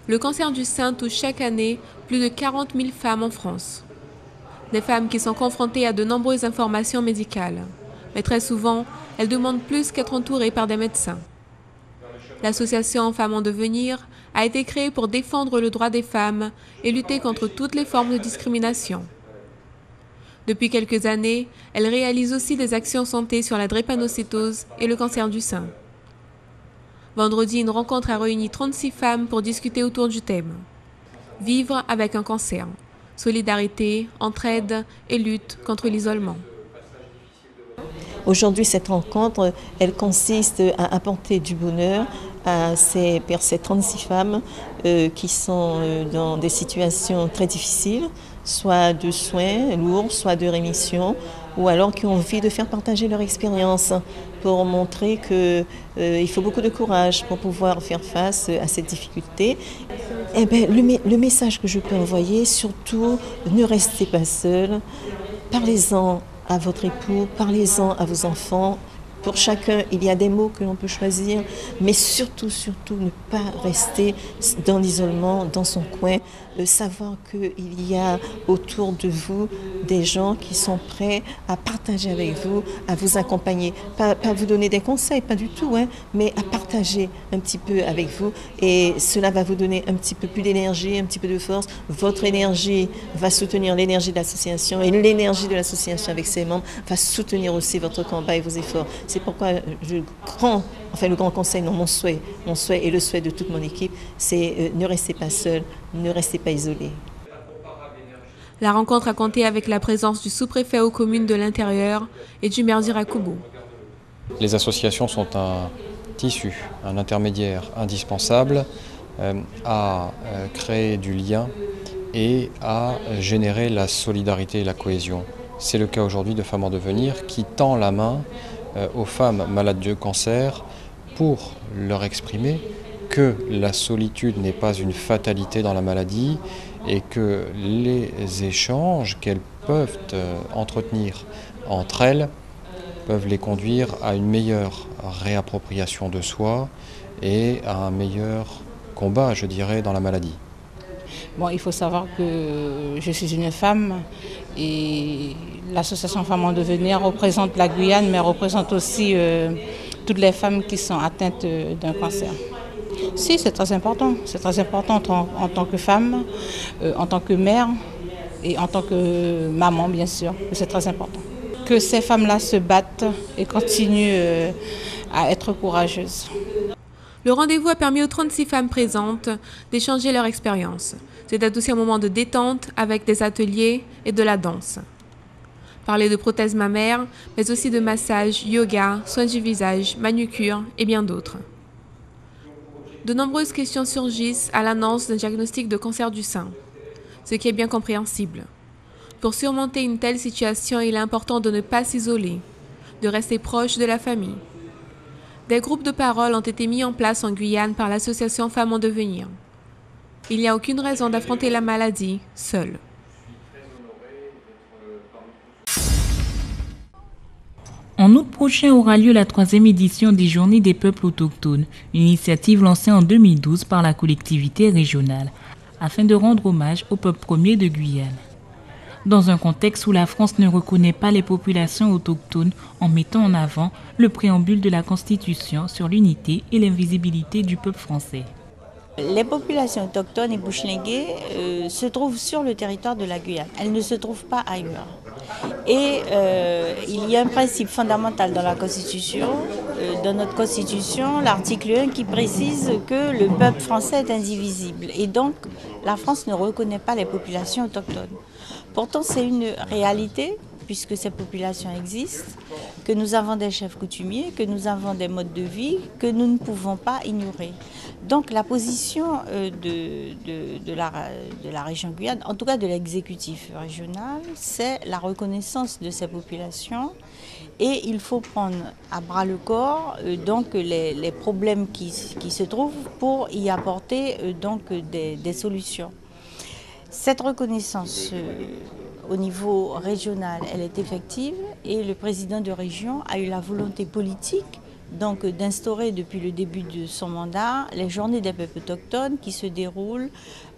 Le cancer du sein touche chaque année plus de 40 000 femmes en France. Des femmes qui sont confrontées à de nombreuses informations médicales. Mais très souvent, elles demandent plus qu'être entourées par des médecins. L'association Femmes en Devenir a été créée pour défendre le droit des femmes et lutter contre toutes les formes de discrimination. Depuis quelques années, elle réalise aussi des actions santé sur la drépanocytose et le cancer du sein. Vendredi, une rencontre a réuni 36 femmes pour discuter autour du thème « Vivre avec un cancer, solidarité, entraide et lutte contre l'isolement ». Aujourd'hui, cette rencontre, elle consiste à apporter du bonheur à ces 36 femmes qui sont dans des situations très difficiles, soit de soins lourds, soit de rémission, ou alors qui ont envie de faire partager leur expérience pour montrer qu'il faut beaucoup de courage pour pouvoir faire face à cette difficulté. Eh bien, le message que je peux envoyer, surtout, ne restez pas seul, parlez-en à votre époux, parlez-en à vos enfants. Pour chacun, il y a des mots que l'on peut choisir, mais surtout, ne pas rester dans l'isolement, dans son coin. Savoir qu'il y a autour de vous des gens qui sont prêts à partager avec vous, à vous accompagner. Pas vous donner des conseils, pas du tout, mais à partager un petit peu avec vous. Et cela va vous donner un petit peu plus d'énergie, un petit peu de force. Votre énergie va soutenir l'énergie de l'association et l'énergie de l'association avec ses membres va soutenir aussi votre combat et vos efforts. C'est pourquoi le grand conseil, non, mon souhait et le souhait de toute mon équipe, c'est ne restez pas seul, ne restez pas isolés. La rencontre a compté avec la présence du sous-préfet aux communes de l'intérieur et du maire d'Irakobo. Les associations sont un tissu, un intermédiaire indispensable à créer du lien et à générer la solidarité et la cohésion. C'est le cas aujourd'hui de Femmes en Devenir qui tend la main aux femmes malades de cancer pour leur exprimer que la solitude n'est pas une fatalité dans la maladie et que les échanges qu'elles peuvent entretenir entre elles peuvent les conduire à une meilleure réappropriation de soi et à un meilleur combat, je dirais, dans la maladie. Bon, il faut savoir que je suis une femme et l'association Femmes en Devenir représente la Guyane, mais représente aussi toutes les femmes qui sont atteintes d'un cancer. Si, c'est très important. C'est très important en tant que femme, en tant que mère et en tant que maman, bien sûr. C'est très important. Que ces femmes-là se battent et continuent à être courageuses. Le rendez-vous a permis aux 36 femmes présentes d'échanger leur expérience. C'était aussi un moment de détente avec des ateliers et de la danse. Parler de prothèses mammaires, mais aussi de massage, yoga, soins du visage, manucure et bien d'autres. De nombreuses questions surgissent à l'annonce d'un diagnostic de cancer du sein, ce qui est bien compréhensible. Pour surmonter une telle situation, il est important de ne pas s'isoler, de rester proche de la famille. Des groupes de parole ont été mis en place en Guyane par l'association Femmes en Devenir. Il n'y a aucune raison d'affronter la maladie seule. En août prochain aura lieu la 3e édition des Journées des peuples autochtones, une initiative lancée en 2012 par la collectivité régionale, afin de rendre hommage au peuple premier de Guyane. Dans un contexte où la France ne reconnaît pas les populations autochtones en mettant en avant le préambule de la Constitution sur l'unité et l'invisibilité du peuple français. Les populations autochtones et bushingués se trouvent sur le territoire de la Guyane. Elles ne se trouvent pas ailleurs. Et il y a un principe fondamental dans la Constitution, dans notre Constitution, l'article 1 qui précise que le peuple français est indivisible. Et donc, la France ne reconnaît pas les populations autochtones. Pourtant, c'est une réalité, puisque ces populations existent, que nous avons des chefs coutumiers, que nous avons des modes de vie que nous ne pouvons pas ignorer. Donc la position de la région Guyane, en tout cas de l'exécutif régional, c'est la reconnaissance de ces populations et il faut prendre à bras le corps donc les problèmes qui se trouvent pour y apporter donc des solutions. Cette reconnaissance au niveau régional, elle est effective et le président de région a eu la volonté politique donc d'instaurer depuis le début de son mandat les journées des peuples autochtones qui se déroulent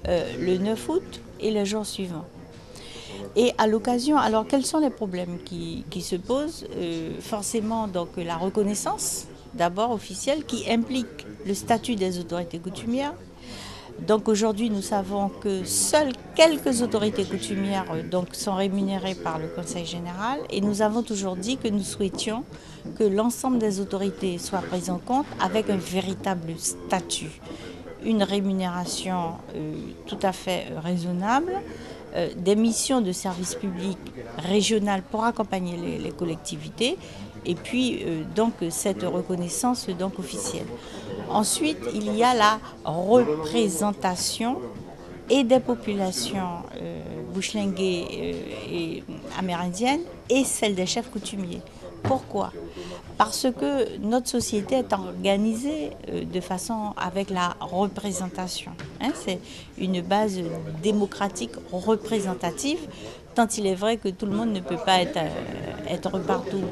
le 9 août et le jour suivant. Et à l'occasion, alors quels sont les problèmes qui se posent? Forcément donc la reconnaissance d'abord officielle qui implique le statut des autorités coutumières. Donc aujourd'hui, nous savons que seules quelques autorités coutumières donc, sont rémunérées par le Conseil général et nous avons toujours dit que nous souhaitions que l'ensemble des autorités soient prises en compte avec un véritable statut, une rémunération tout à fait raisonnable, des missions de service public régional pour accompagner les collectivités et puis donc cette reconnaissance donc officielle. Ensuite, il y a la représentation et des populations Bushlingé et amérindiennes et celle des chefs coutumiers. Pourquoi? Parce que notre société est organisée de façon avec la représentation. C'est une base démocratique représentative, tant il est vrai que tout le monde ne peut pas être partout.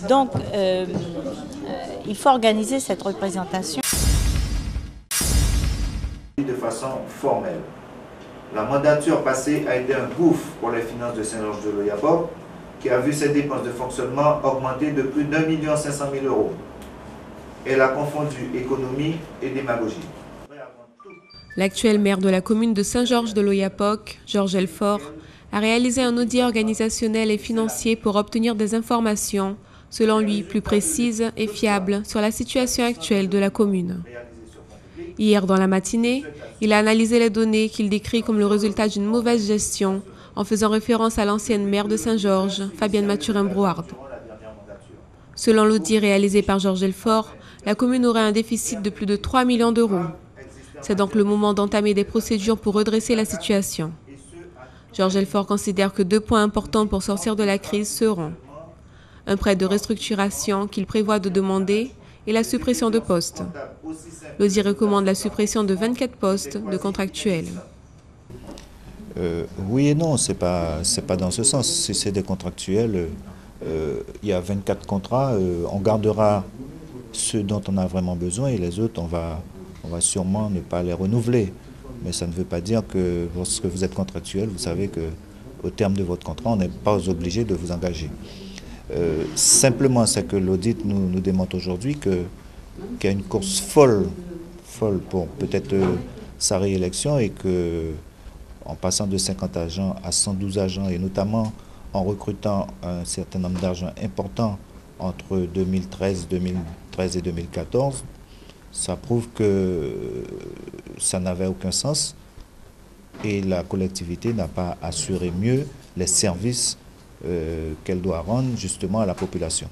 Donc, il faut organiser cette représentation. De façon formelle. La mandature passée a été un gouffre pour les finances de Saint-Georges de l'Oyapock, qui a vu ses dépenses de fonctionnement augmenter de plus d'1 500 000 €. Elle a confondu économie et démagogie. L'actuel maire de la commune de Saint-Georges de l'Oyapock, Georges Elfort, a réalisé un audit organisationnel et financier pour obtenir des informations, selon lui, plus précises et fiables sur la situation actuelle de la commune. Hier, dans la matinée, il a analysé les données qu'il décrit comme le résultat d'une mauvaise gestion, en faisant référence à l'ancienne maire de Saint-Georges, Fabienne Mathurin-Brouard. Selon l'audit réalisé par Georges Elfort, la commune aurait un déficit de plus de 3 millions d'euros. C'est donc le moment d'entamer des procédures pour redresser la situation. Georges Elfort considère que 2 points importants pour sortir de la crise seront un prêt de restructuration qu'il prévoit de demander et la suppression de postes. L'audit recommande la suppression de 24 postes de contractuels. Oui et non, c'est pas dans ce sens. Si c'est des contractuels, il y a 24 contrats, on gardera ceux dont on a vraiment besoin et les autres, on va sûrement ne pas les renouveler. Mais ça ne veut pas dire que lorsque vous êtes contractuel, vous savez qu'au terme de votre contrat, on n'est pas obligé de vous engager. Simplement, c'est que l'audit nous démontre aujourd'hui qu'il y a une course folle pour peut-être sa réélection et que en passant de 50 agents à 112 agents et notamment en recrutant un certain nombre d'argent important entre 2013 et 2014, ça prouve que ça n'avait aucun sens et la collectivité n'a pas assuré mieux les services qu'elle doit rendre justement à la population.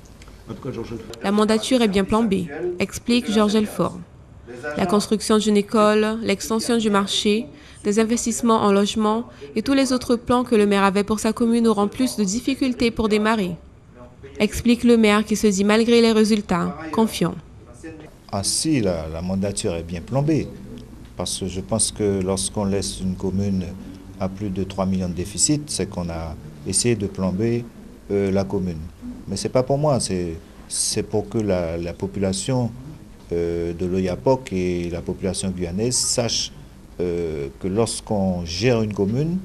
La mandature est bien plan B, explique Georges Elfort. La construction d'une école, l'extension du marché, des investissements en logement et tous les autres plans que le maire avait pour sa commune auront plus de difficultés pour démarrer. Explique le maire qui se dit malgré les résultats, confiant. Ah si, la mandature est bien plombée, parce que je pense que lorsqu'on laisse une commune à plus de 3 millions de déficit, c'est qu'on a essayé de plomber la commune. Mais ce n'est pas pour moi, c'est pour que la population de l'Oyapock et la population guyanaise sachent que lorsqu'on gère une commune,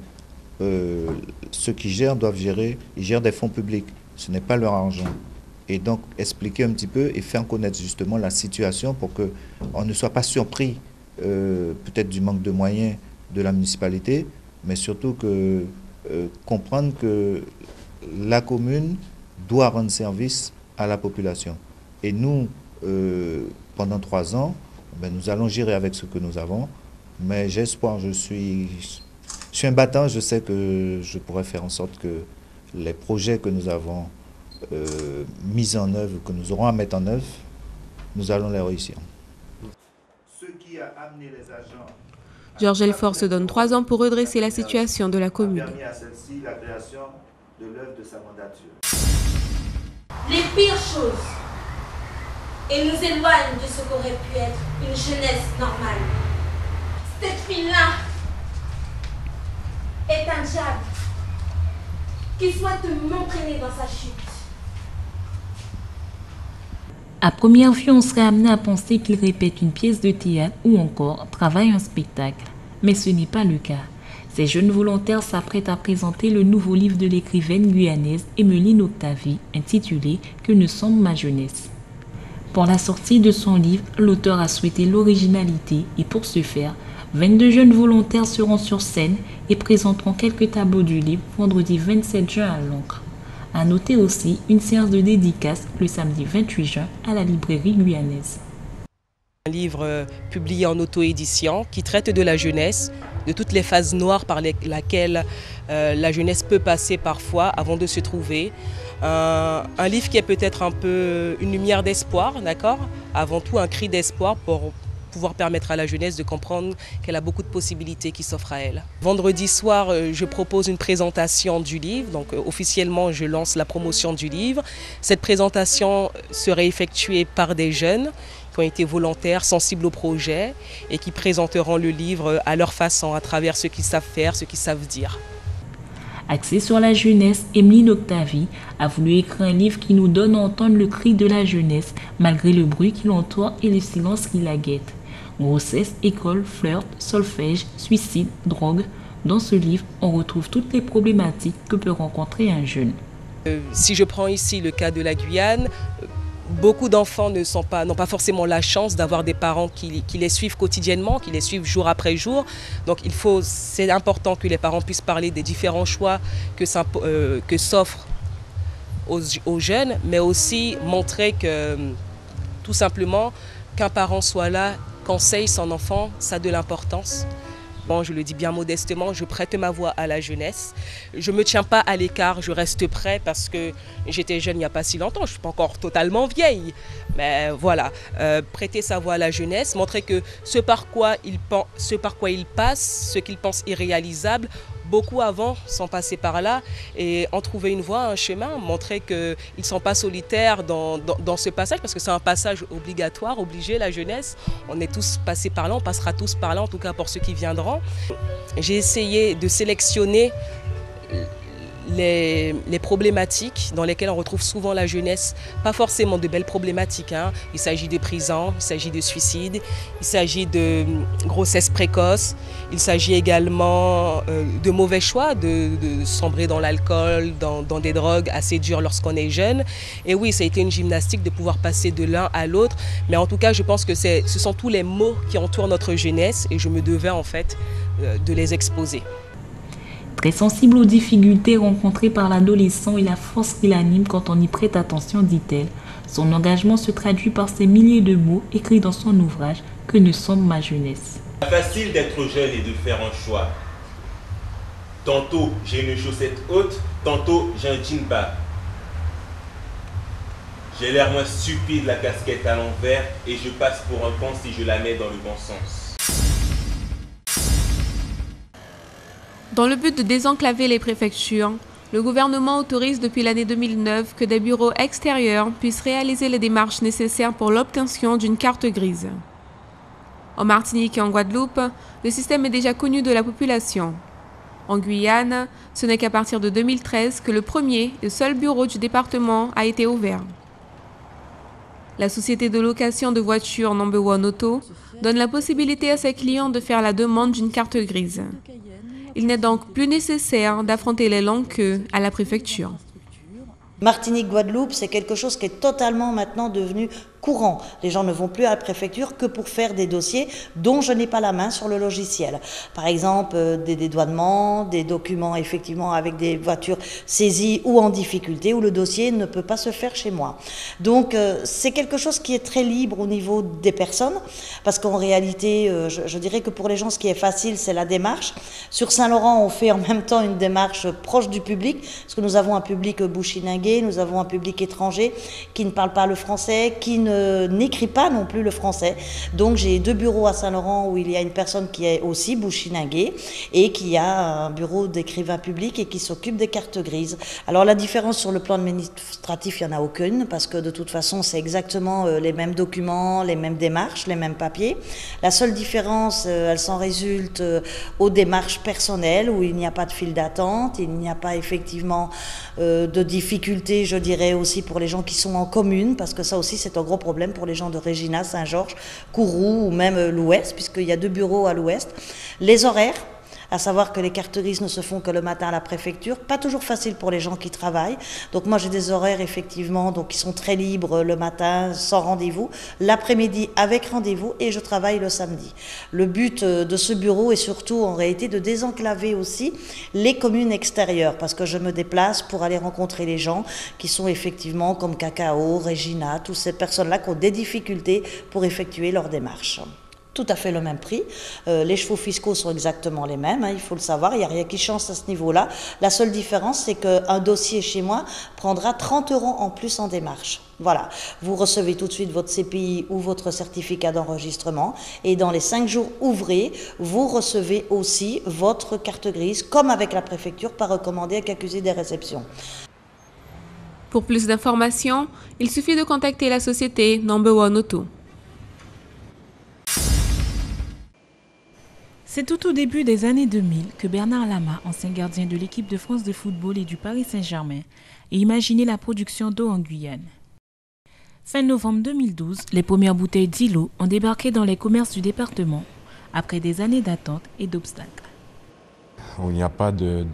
ceux qui gèrent doivent gérer, ils gèrent des fonds publics, ce n'est pas leur argent. Et donc expliquer un petit peu et faire connaître justement la situation pour qu'on ne soit pas surpris peut-être du manque de moyens de la municipalité, mais surtout comprendre que la commune doit rendre service à la population. Et nous, pendant 3 ans, nous allons gérer avec ce que nous avons, mais j'ai espoir, je suis un battant, je sais que je pourrais faire en sorte que les projets que nous avons mis en œuvre, que nous aurons à mettre en œuvre, nous allons les réussir. Georges Elfort se donne 3 ans pour redresser la situation de la commune. Les pires choses et nous éloignent de ce qu'aurait pu être une jeunesse normale. Cette fille-là est un diable qui souhaite m'entraîner dans sa chute. À première vue, on serait amené à penser qu'ils répètent une pièce de théâtre ou encore travaillent un spectacle. Mais ce n'est pas le cas. Ces jeunes volontaires s'apprêtent à présenter le nouveau livre de l'écrivaine guyanaise Emeline Octavie, intitulé « Que ne semble ma jeunesse ». Pour la sortie de son livre, l'auteur a souhaité l'originalité et pour ce faire, 22 jeunes volontaires seront sur scène et présenteront quelques tableaux du livre vendredi 27 juin à l'Ancre. À noter aussi une séance de dédicace le samedi 28 juin à la librairie guyanaise. Un livre publié en auto-édition qui traite de la jeunesse, de toutes les phases noires par lesquelles la jeunesse peut passer parfois avant de se trouver. Un livre qui est peut-être un peu une lumière d'espoir, d'accord? Avant tout un cri d'espoir pour pouvoir permettre à la jeunesse de comprendre qu'elle a beaucoup de possibilités qui s'offrent à elle. Vendredi soir, je propose une présentation du livre, donc officiellement je lance la promotion du livre. Cette présentation serait effectuée par des jeunes qui ont été volontaires, sensibles au projet et qui présenteront le livre à leur façon, à travers ce qu'ils savent faire, ce qu'ils savent dire. Axée sur la jeunesse, Emeline Octavie a voulu écrire un livre qui nous donne à entendre le cri de la jeunesse, malgré le bruit qui l'entoure et le silence qui la guette. Grossesse, école, flirt, solfège, suicide, drogue. Dans ce livre, on retrouve toutes les problématiques que peut rencontrer un jeune. Si je prends ici le cas de la Guyane, beaucoup d'enfants n'ont pas forcément la chance d'avoir des parents qui les suivent quotidiennement, qui les suivent jour après jour. Donc c'est important que les parents puissent parler des différents choix que s'offrent aux jeunes, mais aussi montrer que tout simplement qu'un parent soit là, conseille son enfant, ça a de l'importance. Bon, je le dis bien modestement, je prête ma voix à la jeunesse. Je ne me tiens pas à l'écart, je reste prêt parce que j'étais jeune il n'y a pas si longtemps, je ne suis pas encore totalement vieille. Mais voilà, prêter sa voix à la jeunesse, montrer que ce par quoi ils passent, ce qu'ils pensent irréalisable, beaucoup avant sont passés par là et ont trouvé une voie, un chemin, montrer qu'ils ne sont pas solitaires dans ce passage parce que c'est un passage obligatoire, obligé, la jeunesse. On est tous passés par là, on passera tous par là, en tout cas pour ceux qui viendront. J'ai essayé de sélectionner les problématiques dans lesquelles on retrouve souvent la jeunesse, pas forcément de belles problématiques, hein. Il s'agit de prison, il s'agit de suicide, il s'agit de grossesse précoce, il s'agit également de mauvais choix, de sombrer dans l'alcool, dans des drogues assez dures lorsqu'on est jeune. Et oui, ça a été une gymnastique de pouvoir passer de l'un à l'autre, mais en tout cas je pense que ce sont tous les mots qui entourent notre jeunesse et je me devais en fait de les exposer. Très sensible aux difficultés rencontrées par l'adolescent et la force qui l'anime quand on y prête attention, dit-elle. Son engagement se traduit par ces milliers de mots écrits dans son ouvrage « Que ne semble ma jeunesse ». C'est facile d'être jeune et de faire un choix. Tantôt j'ai une chaussette haute, tantôt j'ai un jean bas. J'ai l'air moins stupide, la casquette à l'envers, et je passe pour un con si je la mets dans le bon sens. Dans le but de désenclaver les préfectures, le gouvernement autorise depuis l'année 2009 que des bureaux extérieurs puissent réaliser les démarches nécessaires pour l'obtention d'une carte grise. En Martinique et en Guadeloupe, le système est déjà connu de la population. En Guyane, ce n'est qu'à partir de 2013 que le premier et seul bureau du département a été ouvert. La société de location de voitures Number One Auto donne la possibilité à ses clients de faire la demande d'une carte grise. Il n'est donc plus nécessaire d'affronter les longues queues à la préfecture. Martinique-Guadeloupe, c'est quelque chose qui est totalement maintenant devenu courant. Les gens ne vont plus à la préfecture que pour faire des dossiers dont je n'ai pas la main sur le logiciel. Par exemple, des dédouanements, des documents effectivement avec des voitures saisies ou en difficulté, où le dossier ne peut pas se faire chez moi. Donc c'est quelque chose qui est très libre au niveau des personnes, parce qu'en réalité, je dirais que pour les gens, ce qui est facile, c'est la démarche. Sur Saint-Laurent, on fait en même temps une démarche proche du public, parce que nous avons un public bouchiningué, nous avons un public étranger qui ne parle pas le français, qui n'écrit pas non plus le français. Donc j'ai 2 bureaux à Saint-Laurent où il y a une personne qui est aussi bouchininguée et qui a un bureau d'écrivain public et qui s'occupe des cartes grises. Alors la différence sur le plan administratif, il n'y en a aucune, parce que de toute façon c'est exactement les mêmes documents, les mêmes démarches, les mêmes papiers. La seule différence, elle s'en résulte aux démarches personnelles où il n'y a pas de file d'attente, il n'y a pas effectivement de difficultés, je dirais aussi pour les gens qui sont en commune, parce que ça aussi c'est un gros problème pour les gens de Regina, Saint-Georges, Kourou ou même l'Ouest, puisqu'il y a 2 bureaux à l'Ouest. Les horaires, à savoir que les cartes grises ne se font que le matin à la préfecture, pas toujours facile pour les gens qui travaillent. Donc moi j'ai des horaires effectivement qui sont très libres le matin sans rendez-vous, l'après-midi avec rendez-vous et je travaille le samedi. Le but de ce bureau est surtout en réalité de désenclaver aussi les communes extérieures parce que je me déplace pour aller rencontrer les gens qui sont effectivement comme Cacao, Regina, toutes ces personnes-là qui ont des difficultés pour effectuer leurs démarches. Tout à fait le même prix. Les chevaux fiscaux sont exactement les mêmes, il faut le savoir, il n'y a rien qui change à ce niveau-là. La seule différence, c'est qu'un dossier chez moi prendra 30 € en plus en démarche. Voilà, vous recevez tout de suite votre CPI ou votre certificat d'enregistrement et dans les 5 jours ouvrés, vous recevez aussi votre carte grise, comme avec la préfecture, pas recommandée avec accusé des réceptions. Pour plus d'informations, il suffit de contacter la société Number One Auto. C'est tout au début des années 2000 que Bernard Lama, ancien gardien de l'équipe de France de football et du Paris Saint-Germain, a imaginé la production d'eau en Guyane. Fin novembre 2012, les premières bouteilles d'Ilo ont débarqué dans les commerces du département, après des années d'attente et d'obstacles. Il n'y a pas de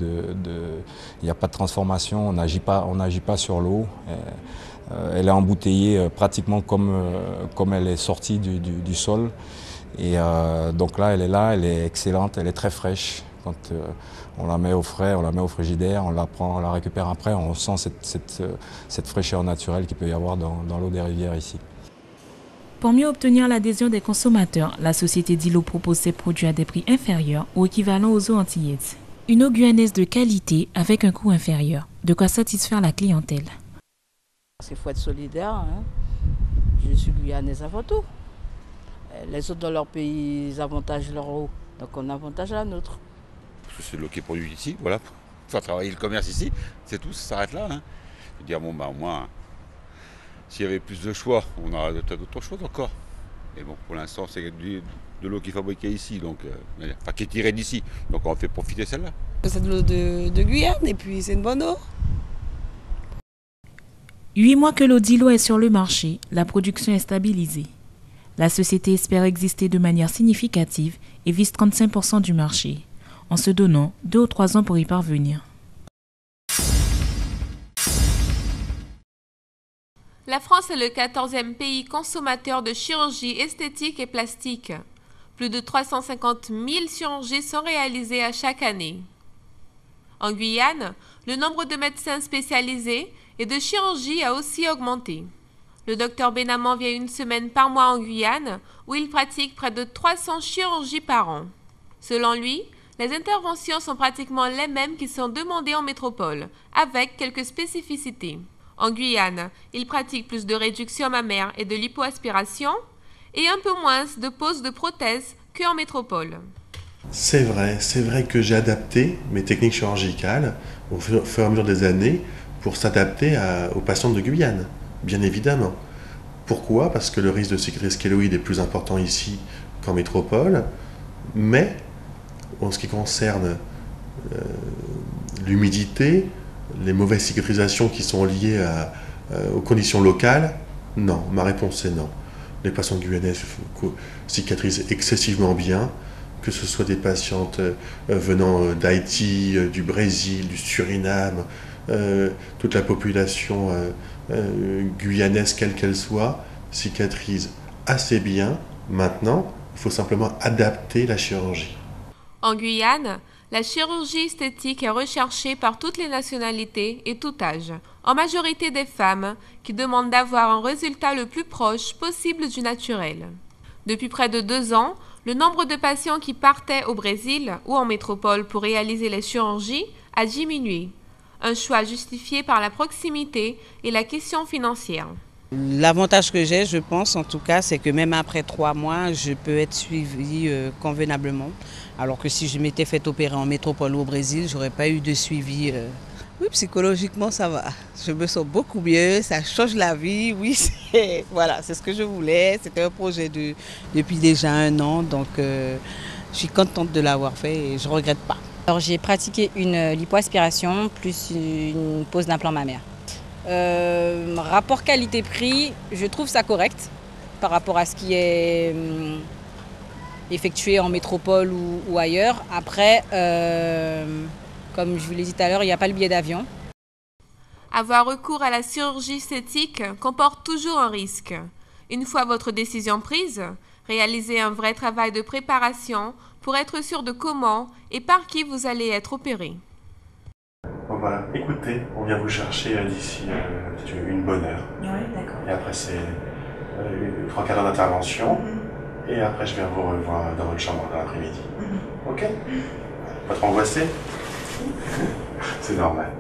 transformation, on n'agit pas sur l'eau. Elle est embouteillée pratiquement comme elle est sortie du sol. Et donc là, elle est excellente, elle est très fraîche. Quand on la met au frais, on la met au frigidaire, on la récupère après, on sent cette fraîcheur naturelle qu'il peut y avoir dans l'eau des rivières ici. Pour mieux obtenir l'adhésion des consommateurs, la société d'Ilo propose ses produits à des prix inférieurs ou équivalents aux eaux antillaises. Une eau guyanaise de qualité avec un coût inférieur, de quoi satisfaire la clientèle. Il faut être solidaire, Je suis guyanaise avant tout. Les autres dans leur pays, ils avantagent leur eau, donc on avantage la nôtre. C'est l'eau qui est produite ici, voilà. Il faut travailler le commerce ici, c'est tout, ça s'arrête là. Je veux dire, au moins, s'il y avait plus de choix, on aura d'autres choix encore. Mais bon, pour l'instant, c'est de l'eau qui est fabriquée ici, donc, qui est tirée d'ici, donc on fait profiter celle-là. C'est de l'eau de Guyane, et puis c'est une bonne eau. 8 mois que l'eau d'Ilo est sur le marché, la production est stabilisée. La société espère exister de manière significative et vise 35% du marché, en se donnant 2 ou 3 ans pour y parvenir. La France est le 14e pays consommateur de chirurgie esthétique et plastique. Plus de 350 000 chirurgies sont réalisées à chaque année. En Guyane, le nombre de médecins spécialisés et de chirurgie a aussi augmenté. Le docteur Benamant vient 1 semaine par mois en Guyane, où il pratique près de 300 chirurgies par an. Selon lui, les interventions sont pratiquement les mêmes qui sont demandées en métropole, avec quelques spécificités. En Guyane, il pratique plus de réduction mammaire et de lipoaspiration, et un peu moins de pose de prothèses qu'en métropole. C'est vrai que j'ai adapté mes techniques chirurgicales au fur et à mesure des années pour s'adapter aux patients de Guyane. Bien évidemment. Pourquoi ? Parce que le risque de cicatrice kéloïde est plus important ici qu'en métropole, mais en ce qui concerne l'humidité, les mauvaises cicatrisations qui sont liées aux conditions locales, non. Ma réponse est non. Les patients guyanais cicatrisent excessivement bien, que ce soit des patientes venant d'Haïti, du Brésil, du Suriname, toute la population guyanaise, quelle qu'elle soit, cicatrise assez bien. Maintenant, il faut simplement adapter la chirurgie. En Guyane, la chirurgie esthétique est recherchée par toutes les nationalités et tout âge, en majorité des femmes qui demandent d'avoir un résultat le plus proche possible du naturel. Depuis près de 2 ans, le nombre de patients qui partaient au Brésil ou en métropole pour réaliser les chirurgies a diminué. Un choix justifié par la proximité et la question financière. L'avantage que j'ai, je pense en tout cas, c'est que même après 3 mois, je peux être suivie convenablement. Alors que si je m'étais fait opérer en métropole ou au Brésil, j'aurais pas eu de suivi. Oui, psychologiquement, ça va. Je me sens beaucoup mieux, ça change la vie. Oui, voilà, c'est ce que je voulais. C'était un projet depuis déjà 1 an, donc je suis contente de l'avoir fait et je ne regrette pas. Alors j'ai pratiqué une lipoaspiration plus une pose d'implant mammaire. Rapport qualité-prix, je trouve ça correct par rapport à ce qui est effectué en métropole ou ailleurs. Après, comme je vous l'ai dit tout à l'heure, il n'y a pas le billet d'avion. Avoir recours à la chirurgie esthétique comporte toujours un risque. Une fois votre décision prise, réalisez un vrai travail de préparation pour être sûr de comment et par qui vous allez être opéré. Bon voilà, écoutez, on vient vous chercher d'ici une bonne heure. Oui, d'accord. Et après c'est 3 quarts d'heure d'intervention. Et après je viens vous revoir dans votre chambre dans l'après-midi. Ok? Pas trop angoissé? C'est normal.